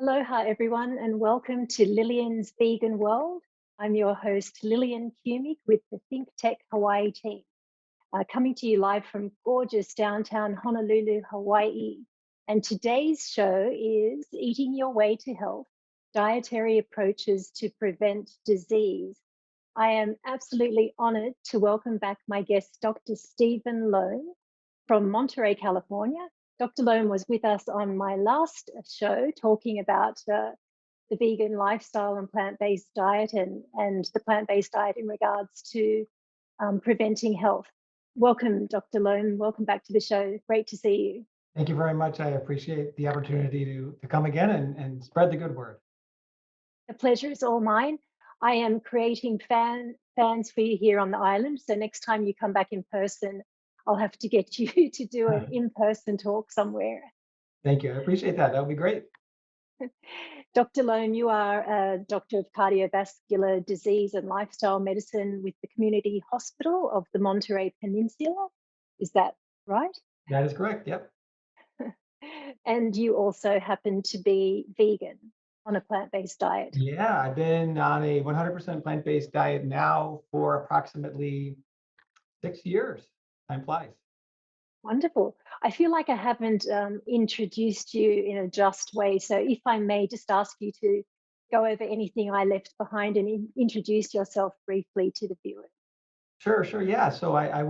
Aloha, everyone, and welcome to Lillian's Vegan World. I'm your host, Lillian Cumic, with the ThinkTech Hawaii team, coming to you live from gorgeous downtown Honolulu, Hawaii. And today's show is Eating Your Way to Health, Dietary Approaches to Prevent Disease. I am absolutely honored to welcome back my guest, Dr. Steven Lome from Monterey, California. Dr. Lome was with us on my last show talking about the vegan lifestyle and plant-based diet and the plant-based diet in regards to preventing health. Welcome, Dr. Lome. Welcome back to the show. Great to see you. Thank you very much. I appreciate the opportunity to come again and spread the good word. The pleasure is all mine. I am creating fans for you here on the island. So next time you come back in person, I'll have to get you to do an in-person talk somewhere. Thank you. I appreciate that. That would be great. Dr. Lome, you are a doctor of cardiovascular disease and lifestyle medicine with the Community Hospital of the Monterey Peninsula. Is that right? That is correct. Yep. And you also happen to be vegan on a plant-based diet. Yeah, I've been on a 100% plant-based diet now for approximately 6 years. Time flies. Wonderful. I feel like I haven't introduced you in a just way. So if I may just ask you to go over anything I left behind and introduce yourself briefly to the viewers. Sure, sure. Yeah. So I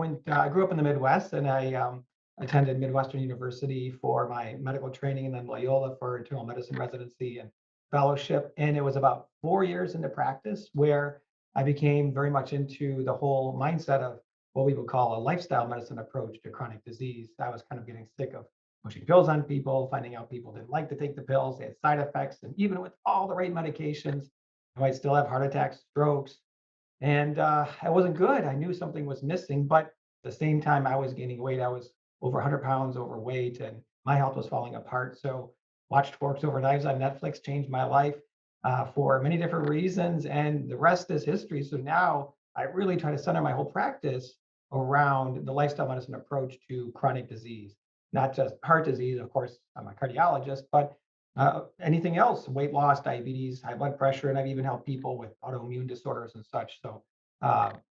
grew up in the Midwest and I attended Midwestern University for my medical training and then Loyola for internal medicine residency and fellowship. And it was about 4 years into practice where I became very much into the whole mindset of what we would call a lifestyle medicine approach to chronic disease. I was kind of getting sick of pushing pills on people, finding out people didn't like to take the pills, they had side effects. And even with all the right medications, I might still have heart attacks, strokes, and I wasn't good. I knew something was missing, but at the same time, I was gaining weight. I was over 100 pounds overweight, and my health was falling apart. So, watched Forks Over Knives on Netflix, changed my life for many different reasons, and the rest is history. So now I really try to center my whole practice around the lifestyle medicine approach to chronic disease, not just heart disease. Of course, I'm a cardiologist, but anything else, weight loss, diabetes, high blood pressure, and I've even helped people with autoimmune disorders and such. So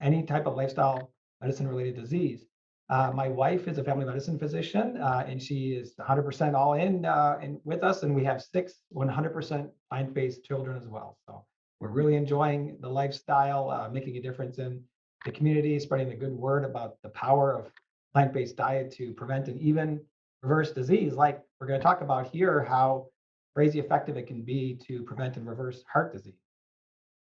any type of lifestyle medicine related disease. My wife is a family medicine physician, and she is 100% all in and with us, and we have six 100% plant-based children as well. So we're really enjoying the lifestyle, making a difference in the community, spreading the good word about the power of plant-based diet to prevent and even reverse disease. Like we're going to talk about here, how crazy effective it can be to prevent and reverse heart disease.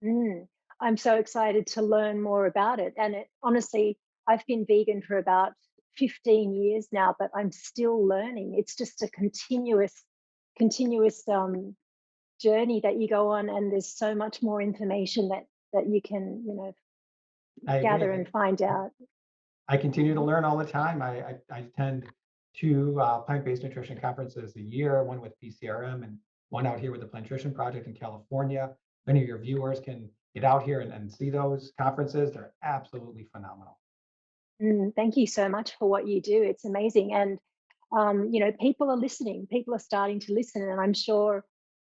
Mm, I'm so excited to learn more about it. And honestly, I've been vegan for about 15 years now, but I'm still learning. It's just a continuous journey that you go on, and there's so much more information that you can, I agree. gather and find out. I continue to learn all the time. I attend two plant-based nutrition conferences a year, one with PCRM and one out here with the Plant Nutrition Project in California. Many of your viewers can get out here and see those conferences. They're absolutely phenomenal. Thank you so much for what you do. It's amazing. And, people are listening, people are starting to listen. And I'm sure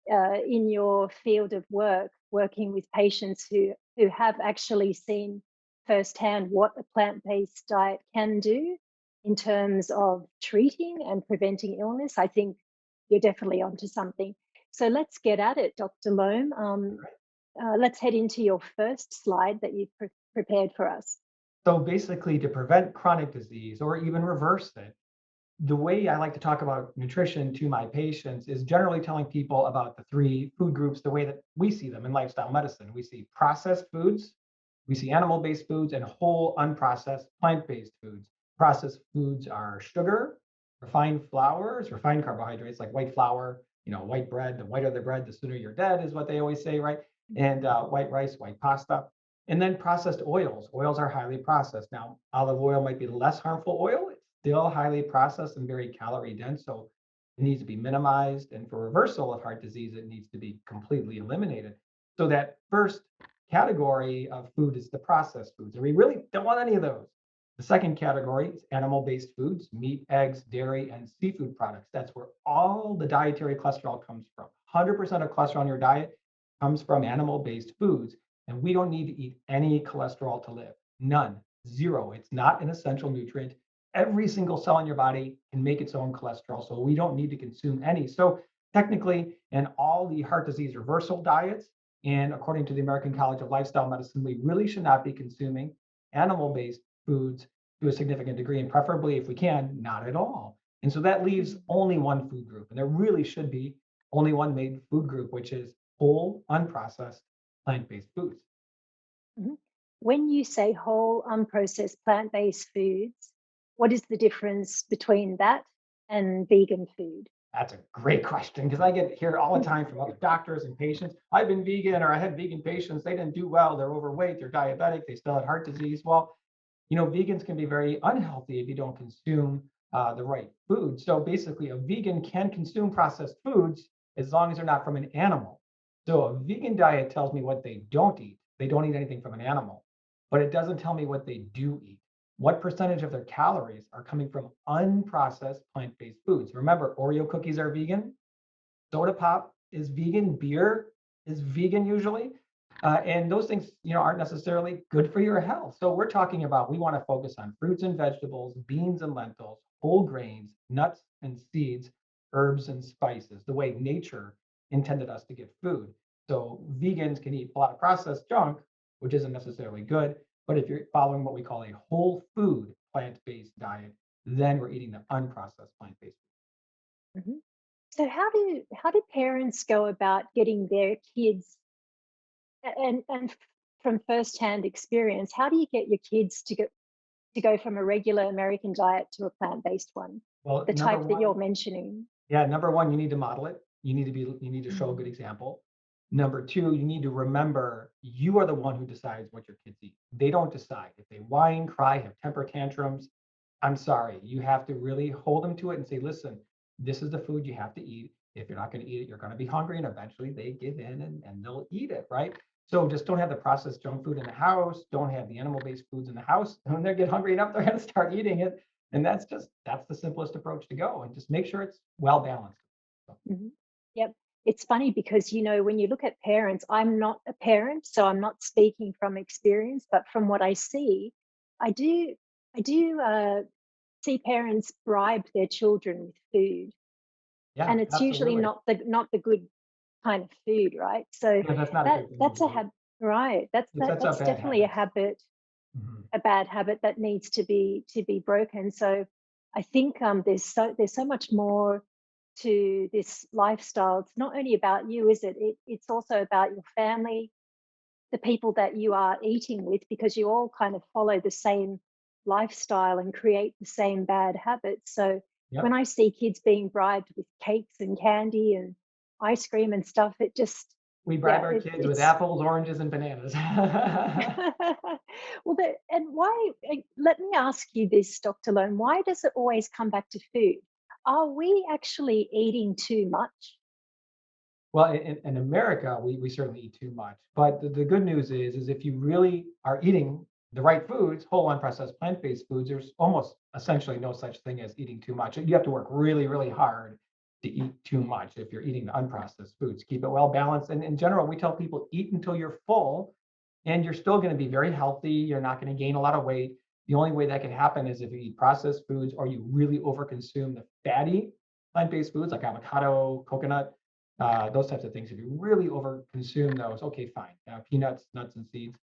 in your field of work, working with patients who have actually seen firsthand what a plant-based diet can do in terms of treating and preventing illness, I think you're definitely onto something. So let's get at it, Dr. Lome. Let's head into your first slide that you've prepared for us. So basically, to prevent chronic disease or even reverse it, the way I like to talk about nutrition to my patients is generally telling people about the three food groups the way that we see them in lifestyle medicine. We see processed foods, we see animal based foods, and whole unprocessed plant based foods. Processed foods are sugar, refined flours, refined carbohydrates like white flour, white bread. The whiter the bread, the sooner you're dead, is what they always say, right? And white rice, white pasta. And then processed oils. Oils are highly processed. Now, olive oil might be less harmful oil. It's still highly processed and very calorie dense. So it needs to be minimized. And for reversal of heart disease, it needs to be completely eliminated. So that first category of food is the processed foods. And we really don't want any of those. The second category is animal based foods, meat, eggs, dairy, and seafood products. That's where all the dietary cholesterol comes from. 100% of cholesterol in your diet comes from animal-based foods, and we don't need to eat any cholesterol to live. None, zero. It's not an essential nutrient. Every single cell in your body can make its own cholesterol, so we don't need to consume any. So technically, in all the heart disease reversal diets, and according to the American College of Lifestyle Medicine, we really should not be consuming animal-based foods to a significant degree, and preferably, if we can, not at all. And so that leaves only one food group, and there really should be only one made food group, which is whole, unprocessed, plant-based foods. Mhm. When you say whole, unprocessed, plant-based foods, what is the difference between that and vegan food? That's a great question because I get here all the time from other doctors and patients. I've been vegan, or I had vegan patients. They didn't do well. They're overweight. They're diabetic. They still had heart disease. Well, vegans can be very unhealthy if you don't consume the right food. So basically, a vegan can consume processed foods as long as they're not from an animal. So a vegan diet tells me what they don't eat. They don't eat anything from an animal, but it doesn't tell me what they do eat. What percentage of their calories are coming from unprocessed plant-based foods? Remember, Oreo cookies are vegan, soda pop is vegan, beer is vegan usually, and those things, aren't necessarily good for your health. So we're talking about we want to focus on fruits and vegetables, beans and lentils, whole grains, nuts and seeds, herbs and spices, the way nature intended us to get food. So vegans can eat a lot of processed junk, which isn't necessarily good. But if you're following what we call a whole food plant-based diet, then we're eating the unprocessed plant-based. Mhm. So how do parents go about getting their kids and from firsthand experience, how do you get your kids to go from a regular American diet to a plant-based one, Well, the number type that you're one, mentioning? yeah, number one, you need to model it. You need to show a good Mm. example. Number two, you need to remember you are the one who decides what your kids eat. They don't decide. If they whine, cry, have temper tantrums, I'm sorry. You have to really hold them to it and say, listen, this is the food you have to eat. If you're not going to eat it, you're going to be hungry. And eventually they give in and they'll eat it, right? So just don't have the processed junk food in the house. Don't have the animal-based foods in the house. When they get hungry enough, they're going to start eating it. And that's the simplest approach to go. And just make sure it's well balanced. So, Mhm. Yep. It's funny because, when you look at parents, I'm not a parent, so I'm not speaking from experience, but from what I see, I do, I do see parents bribe their children with food, yeah, and it's usually absolutely. not the good kind of food, right? So Yeah, that's not a that good thing to that's a do. habit, right? It sets up That's bad definitely habits. Mhm. a bad habit that needs to be broken. So I think there's so much more to this lifestyle. It's not only about you, is it? It's also about your family, the people that you are eating with, because you all kind of follow the same lifestyle and create the same bad habits. So when Yep. I see kids being bribed with cakes and candy and ice cream and stuff, it just, We bribe yeah, our kids with it's apples, oranges, and bananas. well, and why? Let me ask you this, Dr. Lone. Why does it always come back to food? Are we actually eating too much? Well, in America, we certainly eat too much. But the good news is if you really are eating the right foods, whole unprocessed plant-based foods, there's almost essentially no such thing as eating too much. You have to work really, really hard to eat too much if you're eating the unprocessed foods. Keep it well balanced. And in general, we tell people eat until you're full and you're still going to be very healthy. You're not going to gain a lot of weight. The only way that can happen is if you eat processed foods or you really overconsume the fatty plant-based foods like avocado, coconut, those types of things. If you really overconsume those, okay, fine. Peanuts, nuts, and seeds.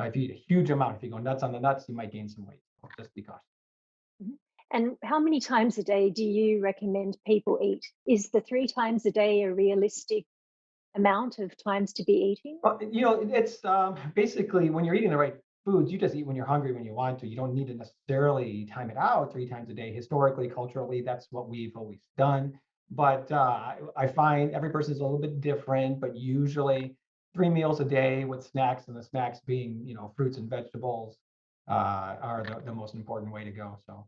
If you eat a huge amount, if you go nuts on the nuts, you might gain some weight. So just be cautious. Mhm. And how many times a day do you recommend people eat? Is the 3 times a day a realistic amount of times to be eating? Well, it's basically when you're eating the right foods, you just eat when you're hungry, when you want to. You don't need to necessarily time it out 3 times a day. Historically, culturally, that's what we've always done. But I find every person is a little bit different, but usually 3 meals a day with snacks, and the snacks being, fruits and vegetables are the most important way to go. So.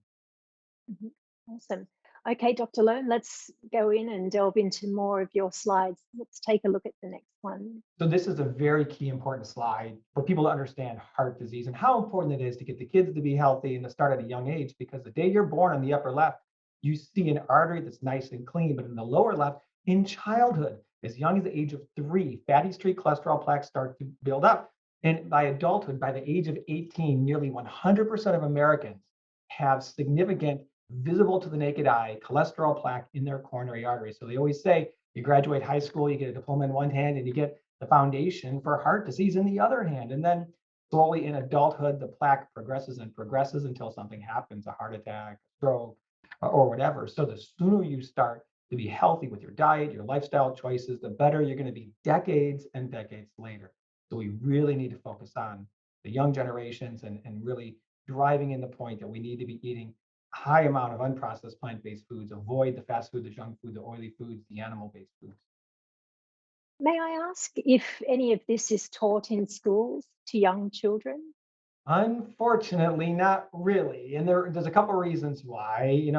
Mhm. Awesome. Okay, Dr. Lone, let's go in and delve into more of your slides. Let's take a look at the next one. So this is a very key important slide for people to understand heart disease and how important it is to get the kids to be healthy and to start at a young age, because the day you're born in the upper left, you see an artery that's nice and clean, but in the lower left, in childhood, as young as the age of 3, fatty street cholesterol plaques start to build up. And by adulthood, by the age of 18, nearly 100% of Americans have significant, visible to the naked eye, cholesterol plaque in their coronary arteries. So they always say you graduate high school, you get a diploma in one hand, and you get the foundation for heart disease in the other hand. And then slowly in adulthood, the plaque progresses and progresses until something happens, a heart attack, a stroke, or whatever. So the sooner you start to be healthy with your diet, your lifestyle choices, the better you're going to be decades and decades later. So we really need to focus on the young generations and really driving in the point that we need to be eating a high amount of unprocessed plant-based foods, avoid the fast food, the junk food, the oily foods, the animal-based foods. May I ask if any of this is taught in schools to young children? Unfortunately, not really. And there's a couple reasons why.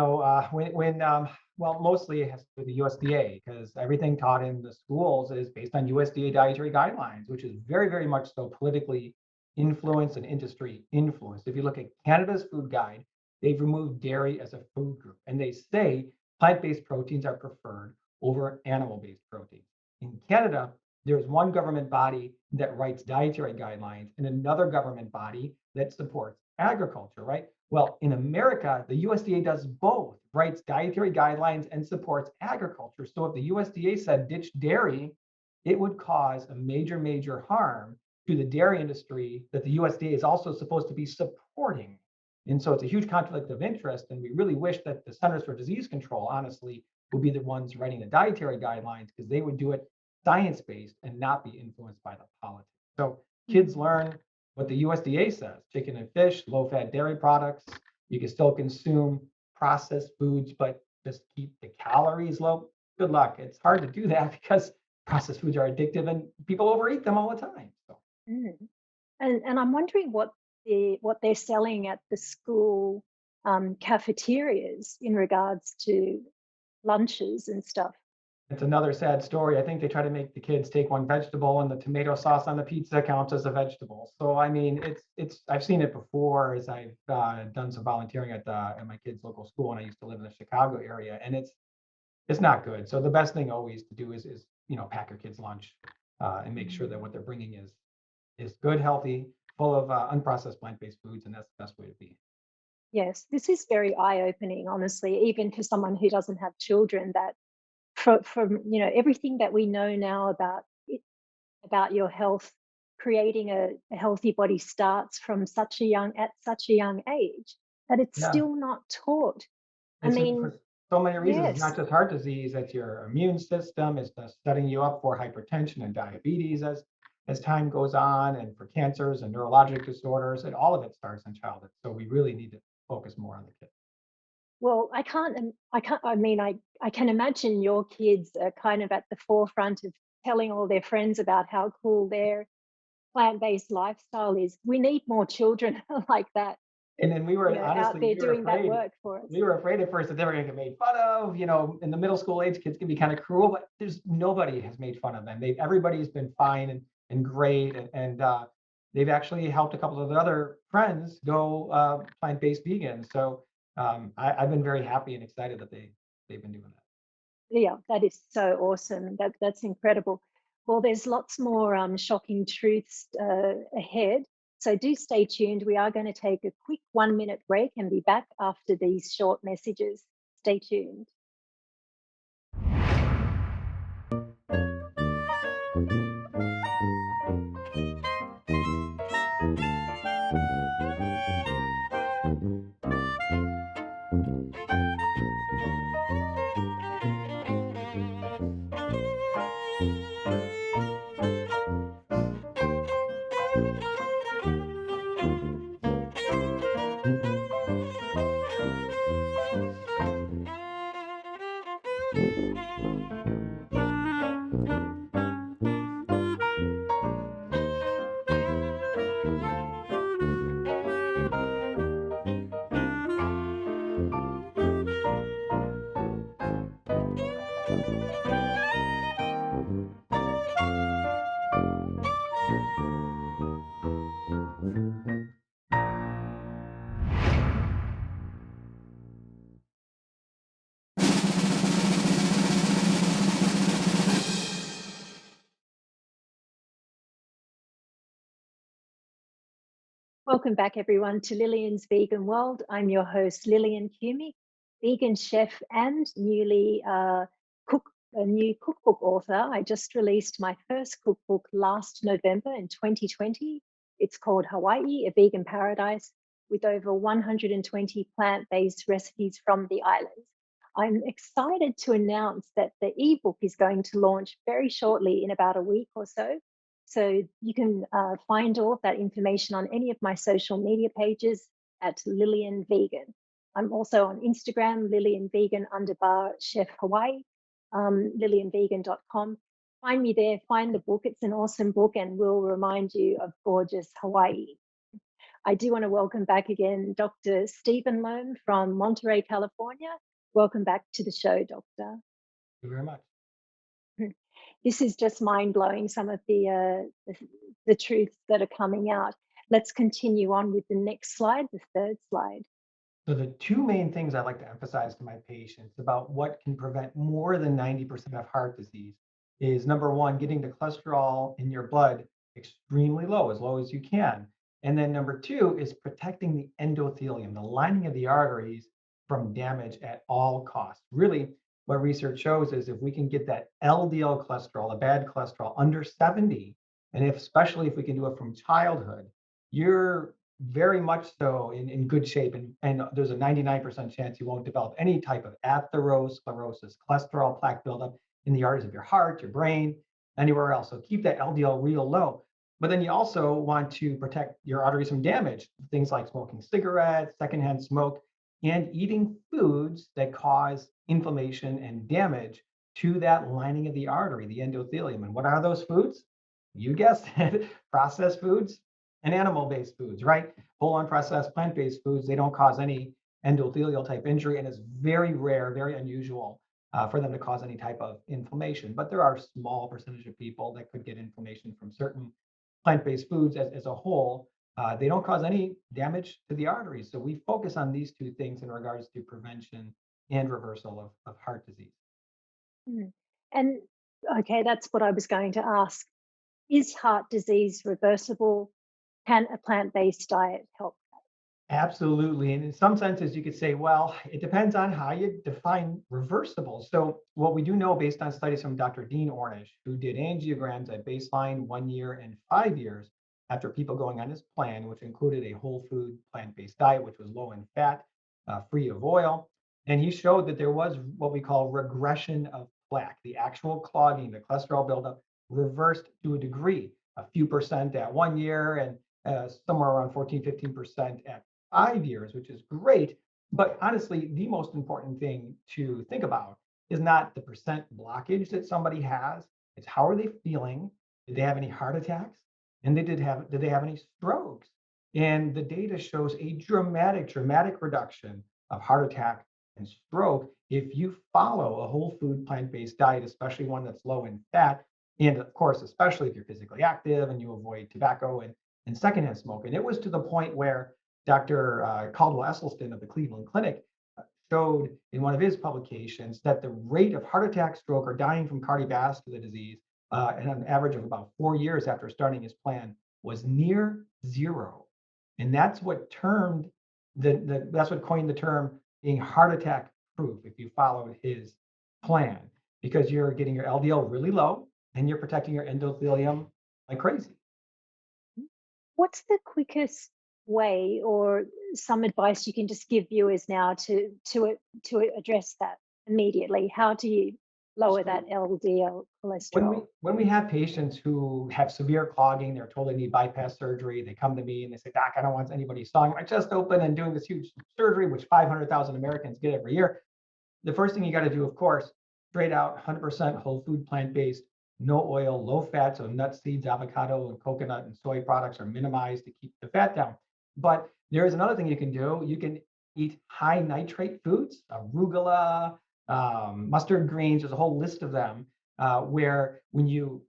Well, mostly it has to do with the USDA because everything taught in the schools is based on USDA dietary guidelines, which is very, very much so politically influenced and industry influenced. If you look at Canada's food guide, they've removed dairy as a food group, and they say plant-based proteins are preferred over animal-based proteins. In Canada, there's one government body that writes dietary guidelines and another government body that supports agriculture, right? Well, in America, the USDA does both, writes dietary guidelines and supports agriculture. So if the USDA said ditch dairy, it would cause a major, major harm to the dairy industry that the USDA is also supposed to be supporting. And so it's a huge conflict of interest. And we really wish that the Centers for Disease Control, honestly, would be the ones writing the dietary guidelines because they would do it science-based and not be influenced by the politics. So kids learn what the USDA says, chicken and fish, low-fat dairy products. You can still consume processed foods, but just keep the calories low. Good luck. It's hard to do that because processed foods are addictive and people overeat them all the time. So Mm. And I'm wondering what they're selling at the school cafeterias in regards to lunches and stuff. it's another sad story. I think they try to make the kids take one vegetable and the tomato sauce on the pizza counts as a vegetable. So I mean, it's I've seen it before as I've done some volunteering at my kids' local school, and I used to live in the Chicago area, and it's not good. So the best thing always to do is pack your kids lunch and make sure that what they're bringing is good, healthy, full of unprocessed plant-based foods, and that's the best way to be. Yes, this is very eye-opening, honestly, even for someone who doesn't have children. That from everything that we know now about about your health, creating a healthy body starts from such a young age that it's Yeah, still not taught. I it's mean, for so many reasons. It's not yes. just heart disease; it's your immune system. It's setting you up for hypertension and diabetes as time goes on, and for cancers and neurologic disorders. And all of it starts in childhood. So we really need to focus more on the kids. Well, I can't, I mean, I can imagine your kids are kind of at the forefront of telling all their friends about how cool their plant-based lifestyle is. We need more children like that, And then we were out honestly, there doing that work for us. we were afraid at first that they were going to get made fun of. In the middle school age, kids can be kind of cruel, but there's nobody has made fun of them. Everybody's been fine and great, and they've actually helped a couple of the other friends go plant-based vegan. So I've been very happy and excited that they've been doing that. Yeah, that is so awesome. That's incredible. Well, there's lots more shocking truths ahead. So do stay tuned. We are going to take a quick 1 minute break and be back after these short messages. Stay tuned. Welcome back, everyone, to Lillian's Vegan World. I'm your host, Lillian Cumic, vegan chef and a new cookbook author. I just released my first cookbook last November in 2020. It's called Hawaii, a Vegan Paradise, with over 120 plant-based recipes from the islands. I'm excited to announce that the ebook is going to launch very shortly in about a week or so. So you can find all of that information on any of my social media pages at Lillian Vegan. I'm also on Instagram, Lillian Vegan _ Chef Hawaii, lillianvegan.com. Find me there, find the book. It's an awesome book and will remind you of gorgeous Hawaii. I do want to welcome back again Dr. Steven Lome from Monterey, California. Welcome back to the show, Doctor. Thank you very much. This is just mind-blowing, some of the truths that are coming out. Let's continue on with the next slide, the third slide. So the two main things I like to emphasize to my patients about what can prevent more than 90% of heart disease is number one, getting the cholesterol in your blood extremely low as you can. And then number two is protecting the endothelium, the lining of the arteries from damage at all costs. Really, what research shows is if we can get that LDL cholesterol, the bad cholesterol, under 70, and especially if we can do it from childhood, you're very much so in good shape. And there's a 99% chance you won't develop any type of atherosclerosis, cholesterol plaque buildup in the arteries of your heart, your brain, anywhere else. So keep that LDL real low. But then you also want to protect your arteries from damage, things like smoking cigarettes, secondhand smoke, and eating foods that cause inflammation and damage to that lining of the artery, the endothelium. And what are those foods? You guessed it, processed foods and animal-based foods, right? Whole unprocessed plant-based foods, they don't cause any endothelial type injury, and it's very rare, very unusual for them to cause any type of inflammation. But there are a small percentage of people that could get inflammation from certain plant-based foods as a whole. They don't cause any damage to the arteries. So we focus on these two things in regards to prevention and reversal of heart disease. Mm. And okay, that's what I was going to ask. Is heart disease reversible? Can a plant-based diet help? Absolutely. And in some senses, you could say, well, it depends on how you define reversible. So, what we do know based on studies from Dr. Dean Ornish, who did angiograms at baseline 1 year and 5 years after people going on his plan, which included a whole food plant based diet, which was low in fat, free of oil. And he showed that there was what we call regression of plaque, the actual clogging, the cholesterol buildup reversed to a degree, a few percent at 1 year and somewhere around 14, 15% at 5 years, which is great. But honestly, the most important thing to think about is not the percent blockage that somebody has. It's how are they feeling? Did they have any heart attacks? And did they have any strokes? And the data shows a dramatic reduction of heart attack and stroke if you follow a whole food plant-based diet, especially one that's low in fat. And of course, especially if you're physically active and you avoid tobacco and secondhand smoke. And it was to the point where Dr. Caldwell Esselstyn of the Cleveland Clinic showed in one of his publications that the rate of heart attack, stroke, or dying from cardiovascular disease at an average of about 4 years after starting his plan was near zero. And that's what that's what coined the term being heart attack proof if you followed his plan, because you're getting your LDL really low and you're protecting your endothelium like crazy. What's the quickest way or some advice you can just give viewers now to address that immediately? How do you lower So that LDL when we cholesterol? when we have patients who have severe clogging, they're told they need bypass surgery. They come to me and they say, "Doc, I don't want anybody sawing my chest open and doing this huge surgery, which 500,000 Americans get every year." The first thing you got to do, of course, straight out 100% whole food, plant based, no oil, low fat. So nuts, seeds, avocado, and coconut and soy products are minimized to keep the fat down. But there is another thing you can do. You can eat high nitrate foods, arugula, mustard greens. There's a whole list of them where when you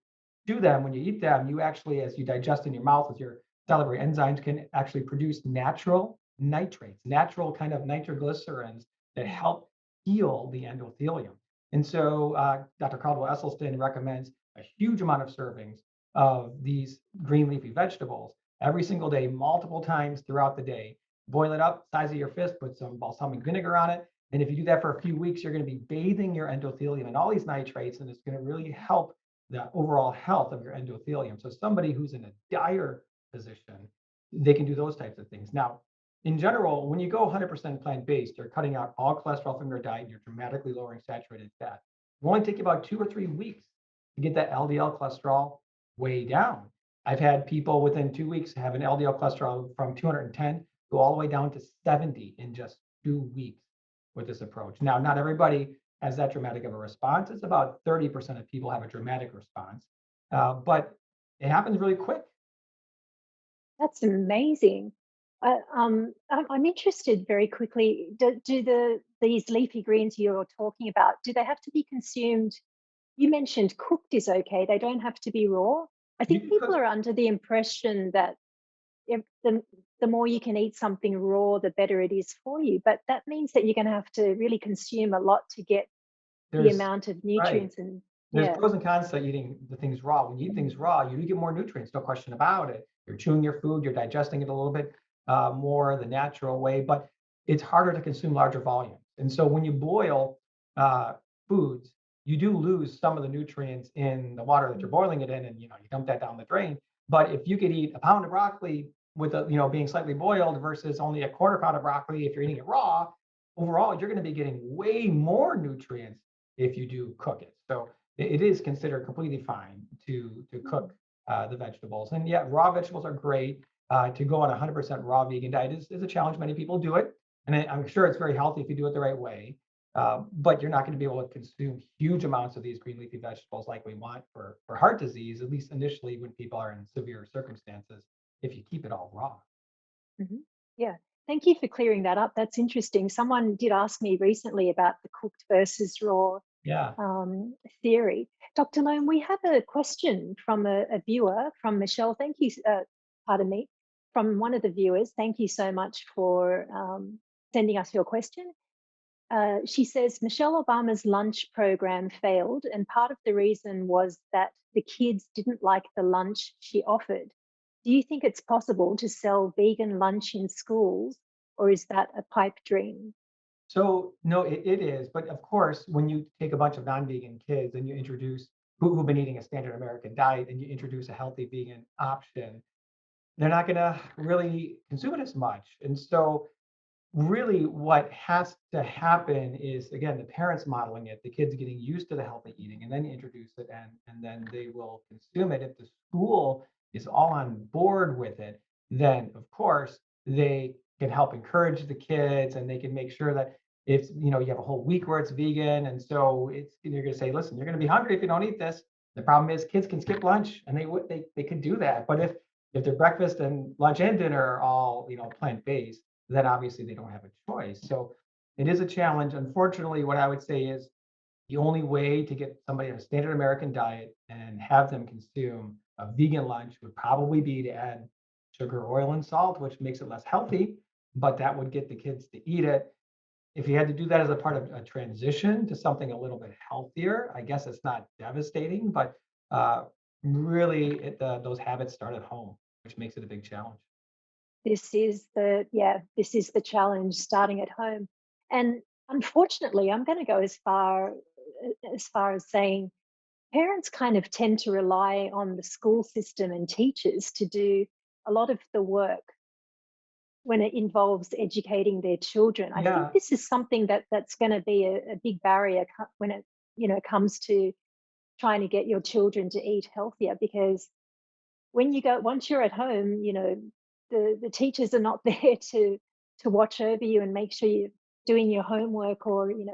do them, when you eat them, you actually, as you digest in your mouth with your salivary enzymes, can actually produce natural nitrates, natural kind of nitroglycerins that help heal the endothelium. And so Dr. Caldwell Esselstyn recommends a huge amount of servings of these green leafy vegetables. every single day, multiple times throughout the day. Boil it up, size of your fist, put some balsamic vinegar on it. And if you do that for a few weeks, you're going to be bathing your endothelium in all these nitrates, and it's going to really help the overall health of your endothelium. So somebody who's in a dire position, they can do those types of things. Now, in general, when you go 100% plant-based, you're cutting out all cholesterol from your diet, and you're dramatically lowering saturated fat. It will only take you about 2 or 3 weeks to get that LDL cholesterol way down. I've had people within 2 weeks have an LDL cholesterol from 210 go all the way down to 70 in just 2 weeks with this approach. Now, not everybody has that dramatic of a response. It's about 30% of people have a dramatic response, but it happens really quick. That's amazing. I'm interested very quickly. Do these leafy greens you're talking about, do they have to be consumed? You mentioned cooked is okay. They don't have to be raw. I You think can people cook. are under the impression that if the more you can eat something raw, the better it is for you. But that means that you're going to have to really consume a lot to get the There's amount of right. nutrients and There's yeah. pros and cons to eating the things raw. When you eat things raw, you do get more nutrients, no question about it. You're chewing your food, you're digesting it a little bit more the natural way, but it's harder to consume larger volumes. And so when you boil uh, foods, you do lose some of the nutrients in the water that you're boiling it in, and you dump that down the drain. But if you could eat a pound of broccoli with being slightly boiled versus only a quarter pound of broccoli if you're eating it raw, overall you're going to be getting way more nutrients if you do cook it. So it is considered completely fine to cook the vegetables. And yeah, raw vegetables are great. To go on a 100% raw vegan diet is a challenge. Many people do it, and I'm sure it's very healthy if you do it the right way. But you're not going to be able to consume huge amounts of these green leafy vegetables like we want for heart disease, at least initially when people are in severe circumstances, if you keep it all raw. Mhm. Yeah. Thank you for clearing that up. That's interesting. Someone did ask me recently about the cooked versus raw Yeah. theory. Dr. Loam, we have a question from a viewer, from Michelle. Thank you, pardon me, from one of the viewers. Thank you so much for sending us your question. She says Michelle Obama's lunch program failed, and part of the reason was that the kids didn't like the lunch she offered. Do you think it's possible to sell vegan lunch in schools, or is that a pipe dream? So no, it is. But of course, when you take a bunch of non-vegan kids and you introduce who've been eating a standard American diet and you introduce a healthy vegan option, they're not going to really consume it as much. And so really what has to happen is again the parents modeling it, the kids getting used to the healthy eating, and then you introduce it and then they will consume it. If the school is all on board with it, then of course they can help encourage the kids, and they can make sure that if you have a whole week where it's vegan, and so you're going to say, listen, you're going to be hungry if you don't eat this. The problem is kids can skip lunch, and they could do that. But if their breakfast and lunch and dinner are all plant-based, then obviously they don't have a choice. So it is a challenge. Unfortunately, what I would say is the only way to get somebody on a standard American diet and have them consume a vegan lunch would probably be to add sugar, oil, and salt, which makes it less healthy, but that would get the kids to eat it. If you had to do that as a part of a transition to something a little bit healthier, I guess it's not devastating, but uh, really those habits start at home, which makes it a big challenge. This is the challenge, starting at home. And unfortunately, I'm going to go as far as saying parents kind of tend to rely on the school system and teachers to do a lot of the work when it involves educating their children. I think Yeah, this is something that's going to be a big barrier when it comes to trying to get your children to eat healthier, because once you're at home, the teachers are not there to watch over you and make sure you're doing your homework or eating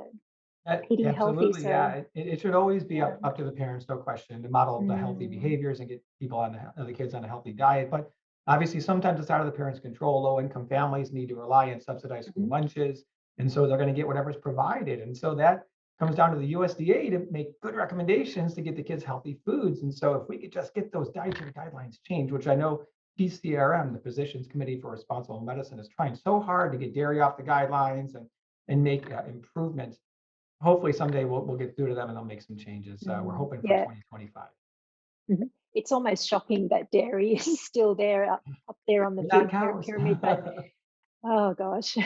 healthy. Absolutely. So Yeah. It should always be yeah. up to the parents, no question, to model the healthy Mm, behaviors and get people the kids on a healthy diet. But obviously, sometimes it's out of the parents' control. Low income families need to rely on subsidized school mhm. lunches. And so they're going to get whatever's provided. And so that comes down to the USDA to make good recommendations to get the kids healthy foods. And so if we could just get those dietary guidelines changed, which I know PCRM, the Physicians Committee for Responsible Medicine, is trying so hard to get dairy off the guidelines and make improvements. Hopefully someday we'll get through to them and they'll make some changes. We're hoping for Yeah. 2025. Mhm. it's almost shocking that dairy is still there up there on the Not food cows. pyramid. But oh gosh,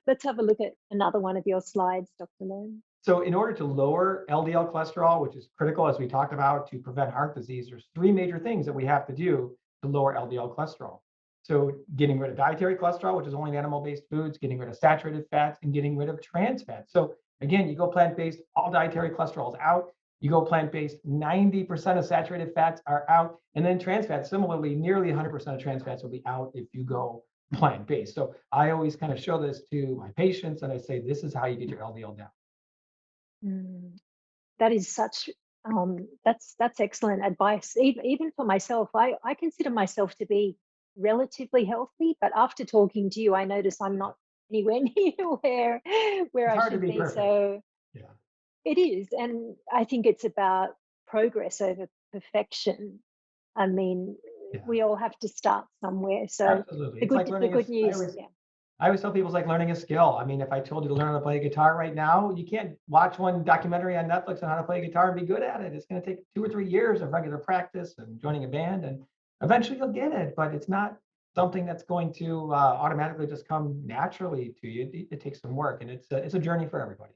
let's have a look at another one of your slides, Dr. Lone. So in order to lower LDL cholesterol, which is critical, as we talked about, to prevent heart disease, there's three major things that we have to do to lower LDL cholesterol. So getting rid of dietary cholesterol, which is only in animal-based foods, getting rid of saturated fats, and getting rid of trans fats. So again, you go plant-based, all dietary cholesterol is out. You go plant-based, 90% of saturated fats are out. And then trans fats, similarly, nearly 100% of trans fats will be out if you go plant-based. So I always kind of show this to my patients and I say, this is how you get your LDL down. Mm, that is such that's excellent advice. Even for myself, I consider myself to be relatively healthy, but after talking to you, I notice I'm not anywhere near where It's I hard to should be be. perfect. So Yeah. it is, and I think it's about progress over perfection. I mean, Yeah. we all have to start somewhere. So Absolutely. the It's good like the learning a good s news, yeah. I always tell people it's like learning a skill. I mean, if I told you to learn how to play a guitar right now, you can't watch one documentary on Netflix on how to play a guitar and be good at it. It's going to take 2 or 3 years of regular practice and joining a band, and eventually you'll get it, but it's not something that's going to automatically just come naturally to you. It takes some work, and it's a journey for everybody.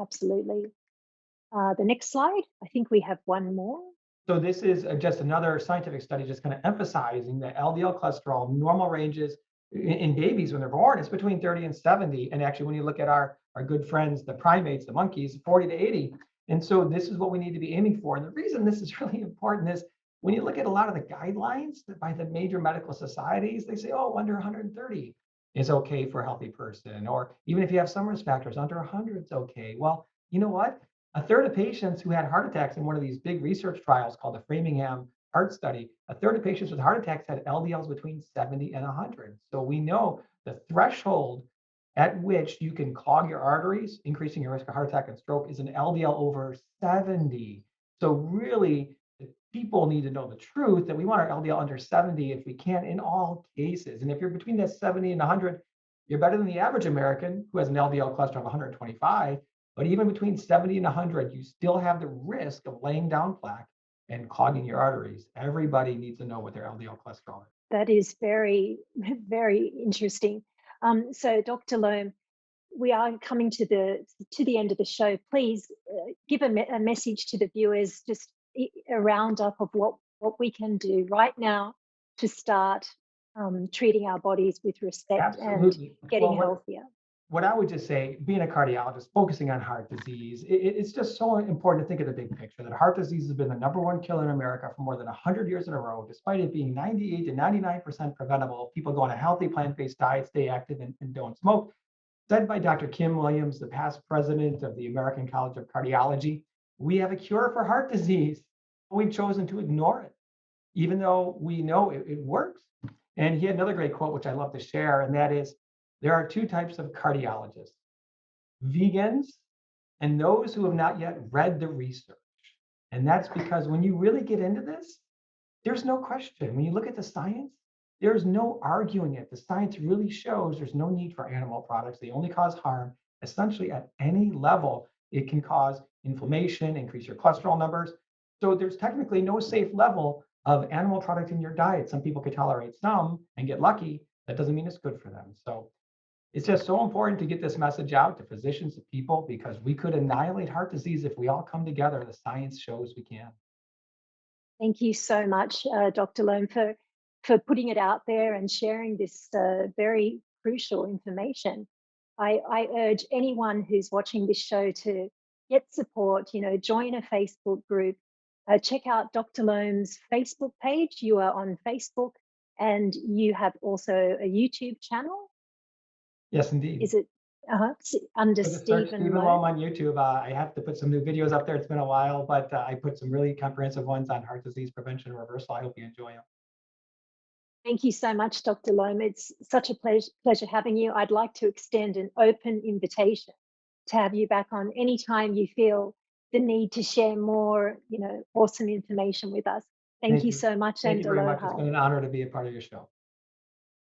Absolutely. The next slide, I think we have one more. So this is just another scientific study just kind of emphasizing that LDL cholesterol normal ranges in babies when they're born is between 30 and 70. And actually, when you look at our good friends, the primates, the monkeys, 40 to 80. And so this is what we need to be aiming for. And the reason this is really important is when you look at a lot of the guidelines by the major medical societies, they say, oh, under 130 is okay for a healthy person. Or even if you have some risk factors, under 100 is okay. Well, you know what? A third of patients who had heart attacks in one of these big research trials called the Framingham Heart Study, a third of patients with heart attacks had LDLs between 70 and 100. So we know the threshold at which you can clog your arteries, increasing your risk of heart attack and stroke, is an LDL over 70. So really, people need to know the truth that we want our LDL under 70 if we can in all cases. And if you're between that 70 and 100, you're better than the average American who has an LDL cholesterol of 125. But even between 70 and 100, you still have the risk of laying down plaque and clogging your arteries. Everybody needs to know what their LDL cholesterol is. That is very, very interesting. So, Dr. Loam, we are coming to the end of the show. Please give a message to the viewers, just a roundup of what we can do right now to start treating our bodies with respect and Absolutely. getting Well, healthier. what I would just say, being a cardiologist, focusing on heart disease, it's just so important to think of the big picture that heart disease has been the number one killer in America for more than 100 years in a row, despite it being 98 to 99% preventable. People go on a healthy plant-based diet, stay active, and don't smoke. Said by Dr. Kim Williams, the past president of the American College of Cardiology, we have a cure for heart disease. We've chosen to ignore it, even though we know it works. And he had another great quote, which I love to share, and that is, there are two types of cardiologists: vegans and those who have not yet read the research. And that's because when you really get into this, there's no question. When you look at the science, there's no arguing it. The science really shows there's no need for animal products. They only cause harm. Essentially, at any level, it can cause inflammation, increase your cholesterol numbers. So there's technically no safe level of animal product in your diet. Some people could tolerate some and get lucky. That doesn't mean it's good for them. So it's just so important to get this message out to physicians, to people, because we could annihilate heart disease if we all come together. The science shows we can. Thank you so much, Dr. Loam, for putting it out there and sharing this very crucial information. I urge anyone who's watching this show to get support, join a Facebook group, check out Dr. Loam's Facebook page. You are on Facebook and you have also a YouTube channel. Yes, indeed. Is it under So just search Steven Steven Lome Lome? on YouTube. I have to put some new videos up there. It's been a while, but I put some really comprehensive ones on heart disease prevention and reversal. I hope you enjoy them. Thank you so much, Dr. Lome. It's such a pleasure having you. I'd like to extend an open invitation to have you back on anytime you feel the need to share more, awesome information with us. Thank Thank you you. so much, Thank and you very much. It's aloha. been an honor to be a part of your show.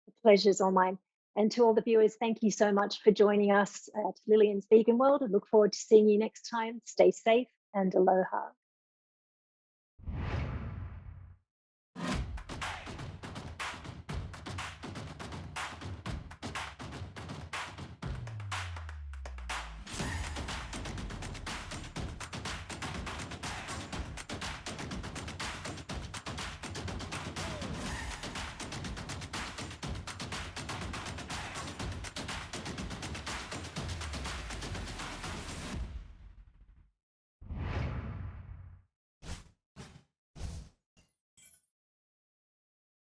The pleasure's all mine. And to all the viewers, thank you so much for joining us at Lillian's Vegan World. I look forward to seeing you next time. Stay safe and aloha.